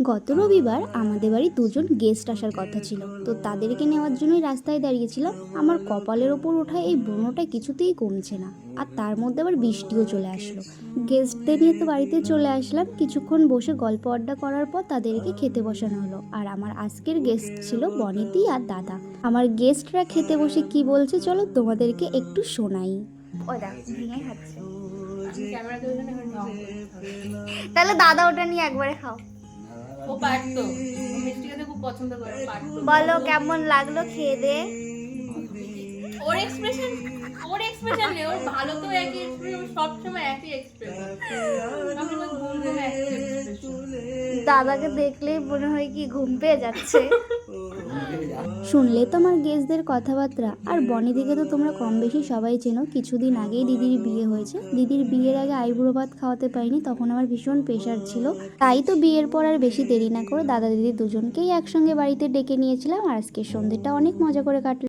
গত রবিবার আমাদের বাড়ি দুজন গেস্ট আসার কথা ছিল, তো তাদেরকে নেওয়ার জন্যই রাস্তায় দাঁড়িয়েছিলাম। আমার কপালের ওপর ওঠা এই ব্রণটা কিছুতেই কমছে না, আর তার মধ্যে আবার বৃষ্টিও চলে আসলো। গেস্টদের নিয়ে তো বাড়িতে চলে আসলাম। কিছুক্ষণ বসে গল্প আড্ডা করার পর তাদেরকে খেতে বসানো হলো। আর আমার আজকের গেস্ট ছিল বনিদি আর দাদা। আমার গেস্টরা খেতে বসে কি বলছে চলো তোমাদেরকে একটু শোনাই। ও দেখো ভেঙে খাচ্ছে। তাহলে দাদা ওটা নিয়ে একবারে খাও। ও পারতো, ও মিষ্টি খেতে খুব পছন্দ করে, পারতো। বলো কেমন লাগলো খেয়ে দে। ওর এক্সপ্রেশন নেই, ওর ভালো তো একই এক্সপ্রেশন, সব সময় একই এক্সপ্রেশন। আমি বল ঘুম এক্সপ্রেশন। দাদাকে দেখলেই মনে হয় কি ঘুম পেয়ে যাচ্ছে। শুনলে তো আমার গেস্টদের কথাবার্তা। আর বনিদিকে তো তোমরা কম বেশি সবাই চেনো, কিছুদিন আগেই দিদির বিয়ে হয়েছে। দিদির বিয়ের আগে আইবুড়ো ভাত খাওয়াতে পারিনি, তখন আমার ভীষণ প্রেশার ছিল। তাই তো বিয়ের পর আর বেশি দেরি না করে দাদা দিদি দুজনকেই একসঙ্গে বাড়িতে ডেকে নিয়েছিলাম। আর আজকের সন্ধ্যেটা অনেক মজা করে কাটলো।